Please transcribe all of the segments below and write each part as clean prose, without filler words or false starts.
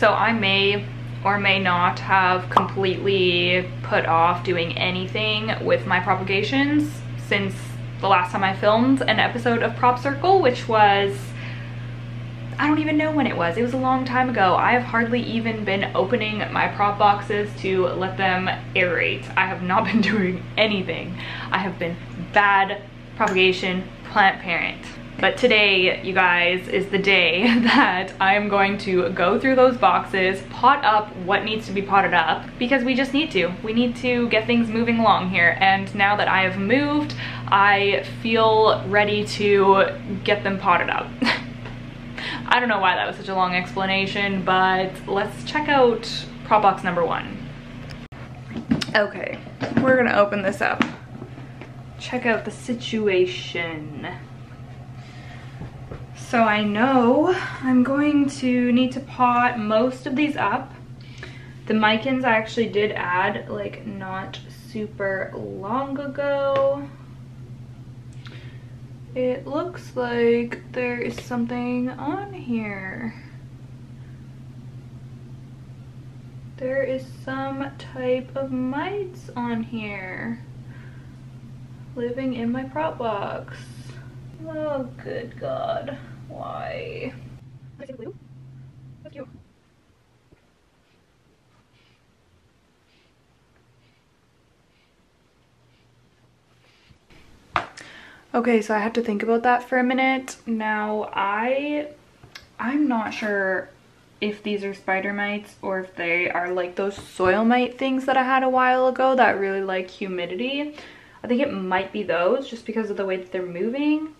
So I may or may not have completely put off doing anything with my propagations since the last time I filmed an episode of Prop Circle, which was, I don't even know when it was. It was a long time ago. I have hardly even been opening my prop boxes to let them aerate. I have not been doing anything. I have been bad propagation plant parent. But today, you guys, is the day that I am going to go through those boxes, pot up what needs to be potted up, because we just need to. We need to get things moving along here. And now that I have moved, I feel ready to get them potted up. I don't know why that was such a long explanation, but let's check out prop box number 1. Okay, we're gonna open this up. Check out the situation. So I know I'm going to need to pot most of these up. The micans I actually did add like not super long ago. It looks like there is something on here. There is some type of mites on here living in my prop box. Oh, good God. Why? Let's see the blue. That's cute. Okay, so I have to think about that for a minute. Now, I'm not sure if these are spider mites or if they are like those soil mite things that I had a while ago that really like humidity. I think it might be those just because of the way that they're moving.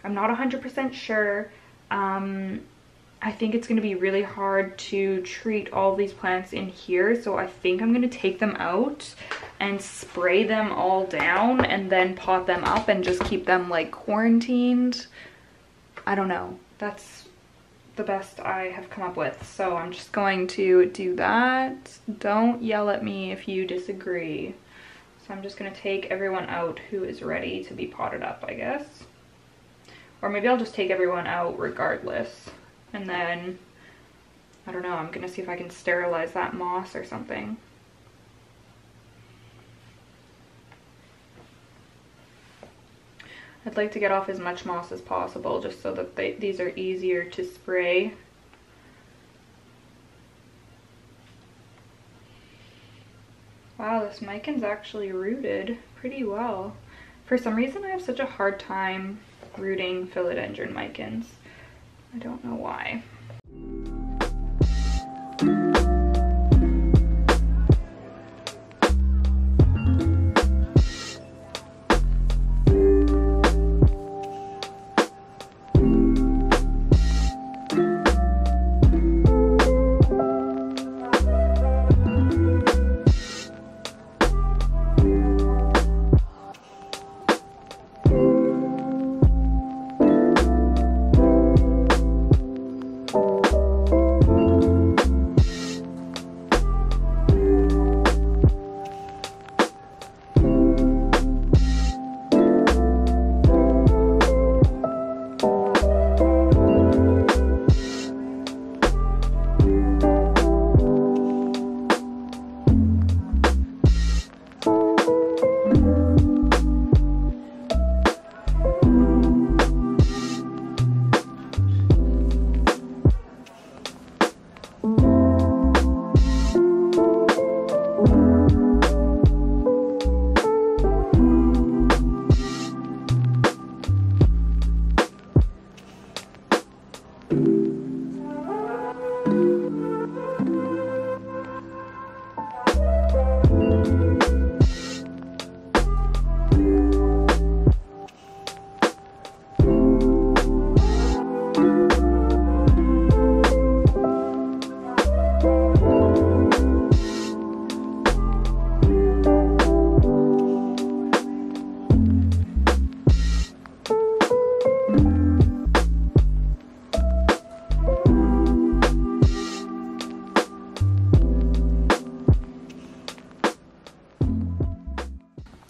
I'm not 100% sure. I think it's going to be really hard to treat all these plants in here, so I think I'm going to take them out and spray them all down and then pot them up and just keep them like quarantined. I don't know. That's the best I have come up with, so I'm just going to do that. Don't yell at me if you disagree. So I'm just going to take everyone out who is ready to be potted up, I guess. Or maybe I'll just take everyone out regardless. And then, I don't know, I'm gonna see if I can sterilize that moss or something. I'd like to get off as much moss as possible just so that these are easier to spray. Wow, this mican's actually rooted pretty well. For some reason, I have such a hard time rooting philodendron micans. I don't know why.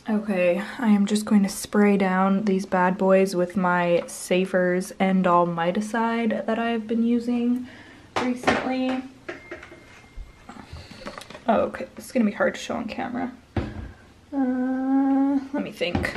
Okay, I am just going to spray down these bad boys with my Safer's End All Miticide that I've been using recently. Oh, okay, this is gonna be hard to show on camera. Let me think.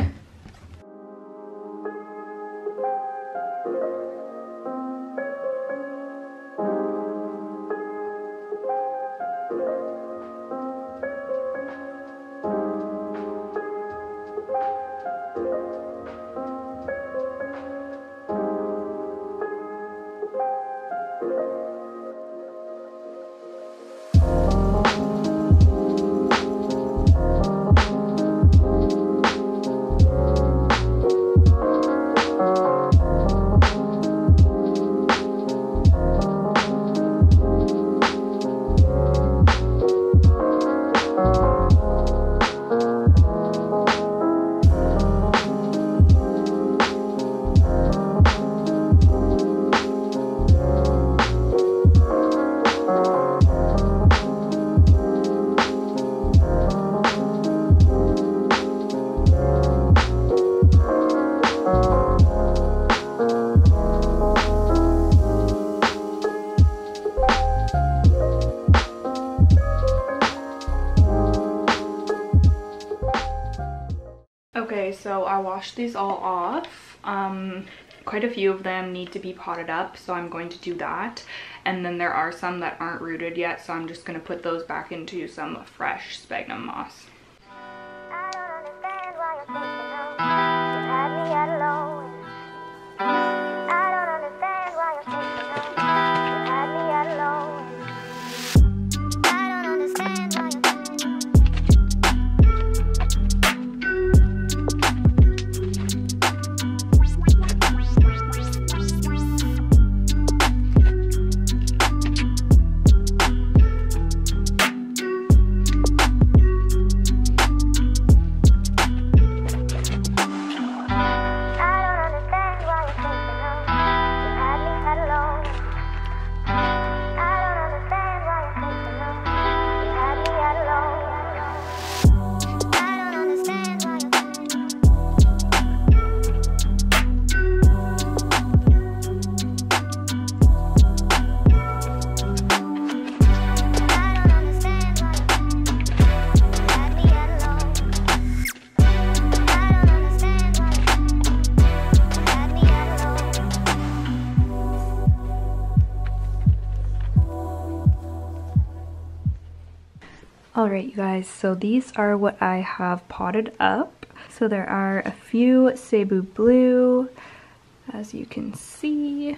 Okay, so I washed these all off. Quite a few of them need to be potted up, so I'm going to do that. And then there are some that aren't rooted yet, so I'm just going to put those back into some fresh sphagnum moss. I don't understand why you're thinking of you had me at alone. I don't understand why you're thinking of you had me at alone. I don't understand why you're Alright you guys, so these are what I have potted up. So there are a few Cebu Blue, as you can see.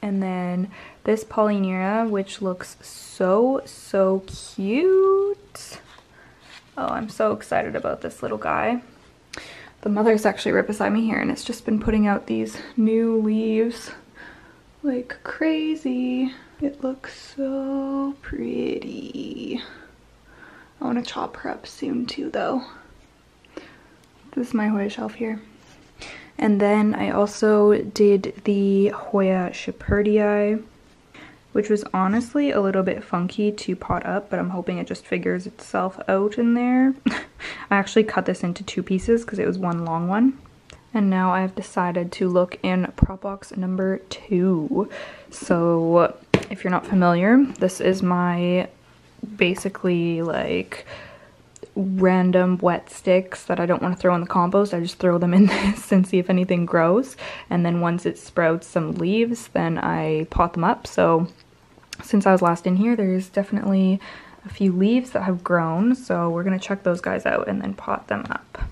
And then this Polynera, which looks so cute. Oh, I'm so excited about this little guy. The mother's actually right beside me here, and it's just been putting out these new leaves like crazy. It looks so pretty. I want to chop her up soon too though. This is my Hoya shelf here. And then I also did the Hoya Shepherdii, which was honestly a little bit funky to pot up, but I'm hoping it just figures itself out in there. I actually cut this into 2 pieces because it was one long one. And now I've decided to look in prop box number 2. So if you're not familiar, this is my basically like random wet sticks that I don't want to throw in the compost. I just throw them in this and see if anything grows, and then once it sprouts some leaves, then I pot them up. So since I was last in here, there's definitely a few leaves that have grown, so we're gonna check those guys out and then pot them up.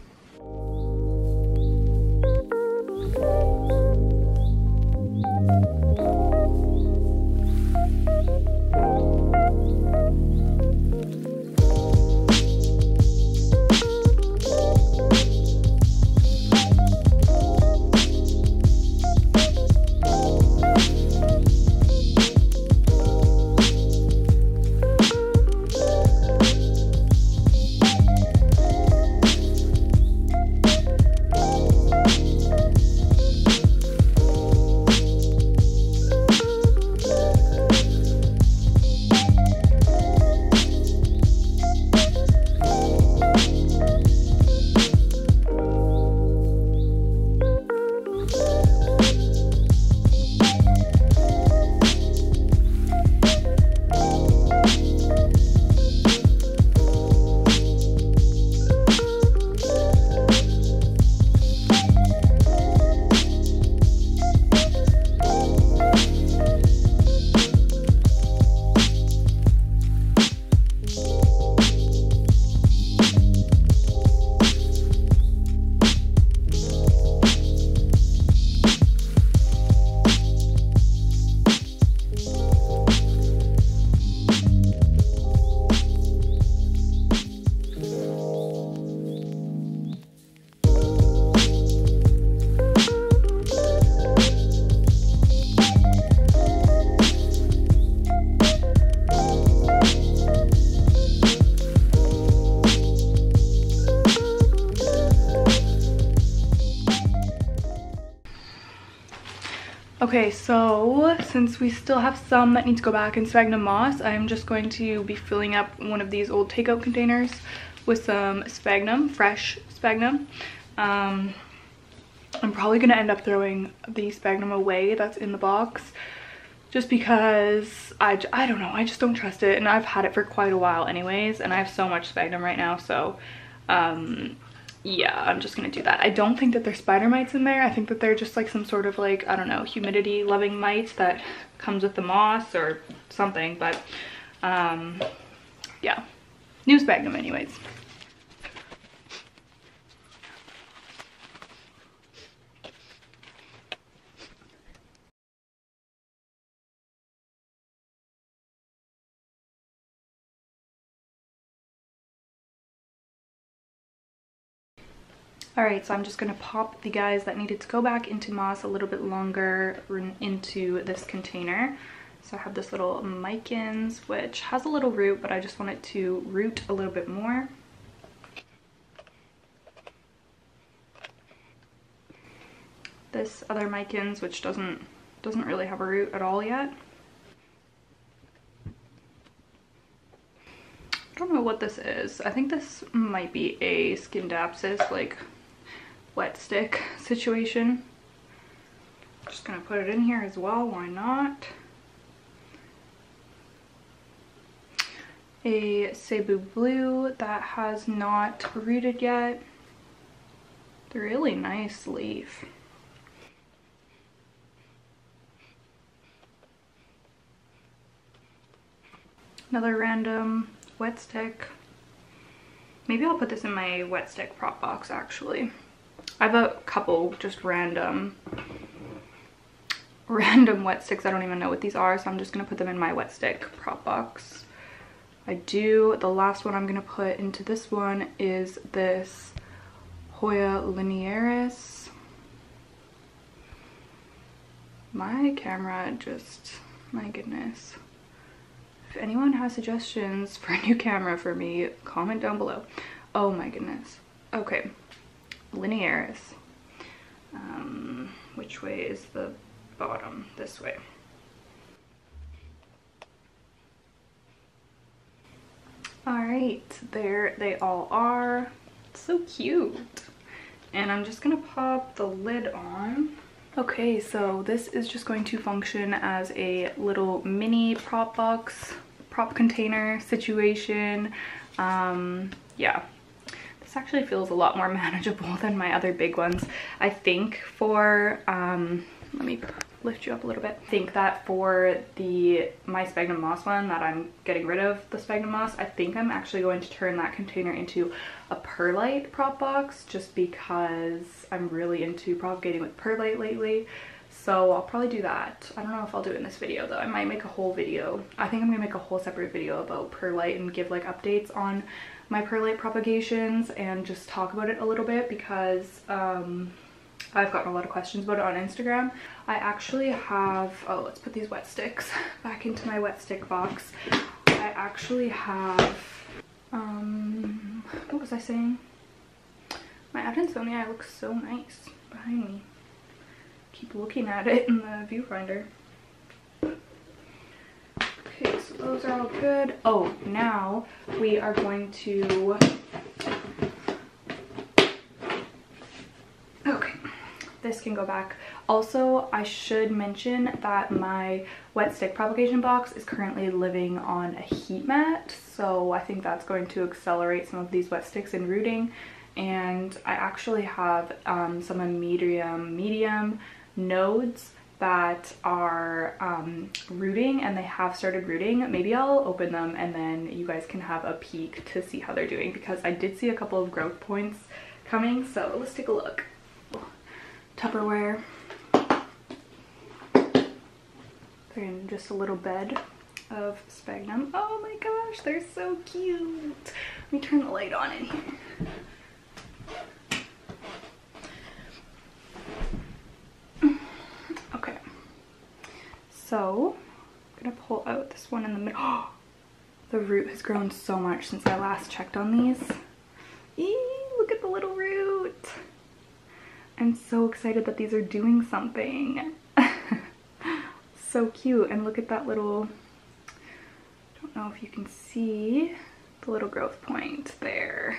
Okay, so since we still have some that need to go back in sphagnum moss, I'm just going to be filling up one of these old takeout containers with some sphagnum, fresh sphagnum. I'm probably going to end up throwing the sphagnum away that's in the box just because I don't know, I just don't trust it, and I've had it for quite a while anyways, and I have so much sphagnum right now, so yeah, I'm just gonna do that. I don't think that there's spider mites in there. I think that they're just like some sort of like, I don't know, humidity loving mites that comes with the moss or something, but yeah, new sphagnum anyways. Alright, so I'm just going to pop the guys that needed to go back into moss a little bit longer into this container. So I have this little micans, which has a little root, but I just want it to root a little bit more. This other micans, which doesn't really have a root at all yet. I don't know what this is. I think this might be a Scindapsus, like wet stick situation. Just gonna put it in here as well, why not? A Cebu Blue that has not rooted yet. It's a really nice leaf. Another random wet stick. Maybe I'll put this in my wet stick prop box actually. I have a couple just random wet sticks. I don't even know what these are, so I'm just gonna put them in my wet stick prop box. The last one I'm gonna put into this one is this Hoya linearis. My camera just, my goodness. If anyone has suggestions for a new camera for me, comment down below. Oh my goodness. Okay, linearis. Which way is the bottom? This way. Alright, there they all are. So cute. And I'm just gonna pop the lid on. Okay, so this is just going to function as a little mini prop box, prop container situation. Yeah, this actually feels a lot more manageable than my other big ones. I think for, let me lift you up a little bit. I think that for my sphagnum moss one that I'm getting rid of the sphagnum moss, I think I'm actually going to turn that container into a perlite prop box just because I'm really into propagating with perlite lately. So I'll probably do that. I don't know if I'll do it in this video though. I might make a whole video. I think I'm gonna make a whole separate video about perlite and give like updates on my perlite propagations and just talk about it a little bit because I've gotten a lot of questions about it on Instagram. I actually have, oh, let's put these wet sticks back into my wet stick box. I actually have, what was I saying? My Adansonia looks so nice behind me. Keep looking at it in the viewfinder. Okay, so those are all good. Oh, now we are going to, okay, this can go back. Also, I should mention that my wet stick propagation box is currently living on a heat mat, so I think that's going to accelerate some of these wet sticks in rooting. And I actually have some medium nodes that are rooting, and they have started rooting. Maybe I'll open them and then you guys can have a peek to see how they're doing, because I did see a couple of growth points coming. So let's take a look. Tupperware. They're in just a little bed of sphagnum. Oh my gosh, they're so cute. Let me turn the light on in here. Okay, so I'm gonna pull out this one in the middle. Oh, the root has grown so much since I last checked on these. Eee, look at the little root. I'm so excited that these are doing something. So cute. And look at that little, I don't know if you can see the little growth point there.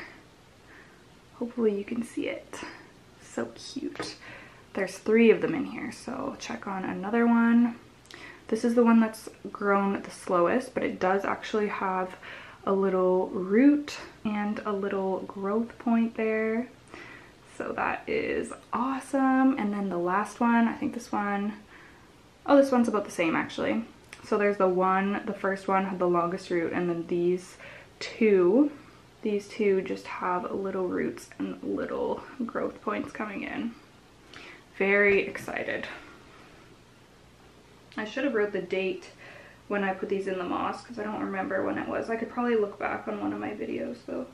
Hopefully you can see it. So cute. There's 3 of them in here, so check on another one. This is the one that's grown the slowest, but it does actually have a little root and a little growth point there. So that is awesome. And then the last one, I think this one, oh, this one's about the same actually. So there's the first one had the longest root, and then these two just have little roots and little growth points coming in. Very excited. I should have wrote the date when I put these in the moss because I don't remember when it was. I could probably look back on one of my videos though.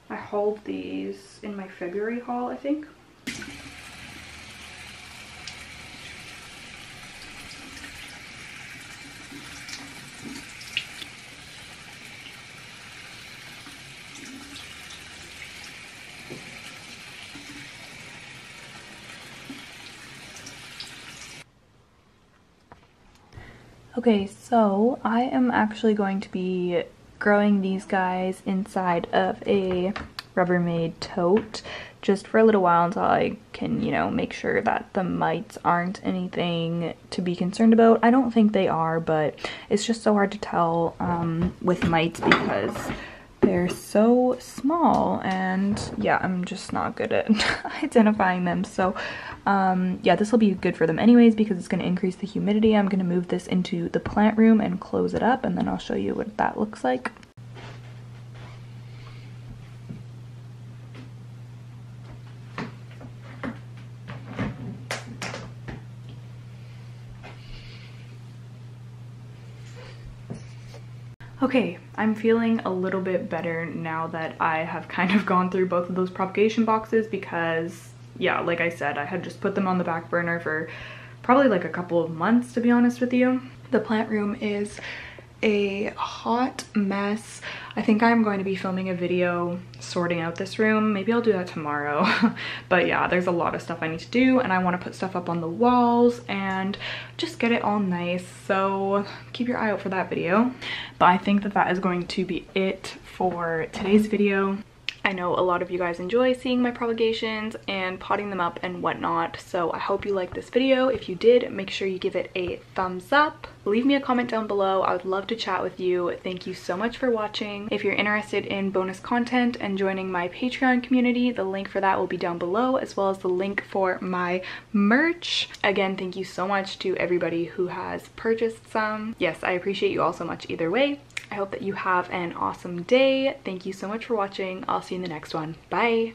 I hauled these in my February haul, I think. Okay, so I am actually going to be growing these guys inside of a Rubbermaid tote just for a little while until I can, you know, make sure that the mites aren't anything to be concerned about. I don't think they are, but it's just so hard to tell with mites because they're so small, and yeah, I'm just not good at identifying them. So yeah, this will be good for them anyways because it's going to increase the humidity. I'm going to move this into the plant room and close it up, and then I'll show you what that looks like. Okay, I'm feeling a little bit better now that I have kind of gone through both of those propagation boxes because, yeah, like I said, I had just put them on the back burner for probably like a couple of months, to be honest with you. The plant room is a hot mess. I think I'm going to be filming a video sorting out this room. Maybe I'll do that tomorrow. But yeah, there's a lot of stuff I need to do, and I want to put stuff up on the walls and just get it all nice. So keep your eye out for that video. But I think that that is going to be it for today's video. I know a lot of you guys enjoy seeing my propagations and potting them up and whatnot, so I hope you liked this video. If you did, make sure you give it a thumbs up. Leave me a comment down below. I would love to chat with you. Thank you so much for watching. If you're interested in bonus content and joining my Patreon community, the link for that will be down below, as well as the link for my merch. Again, thank you so much to everybody who has purchased some. Yes, I appreciate you all so much either way. I hope that you have an awesome day. Thank you so much for watching. I'll see you in the next one. Bye!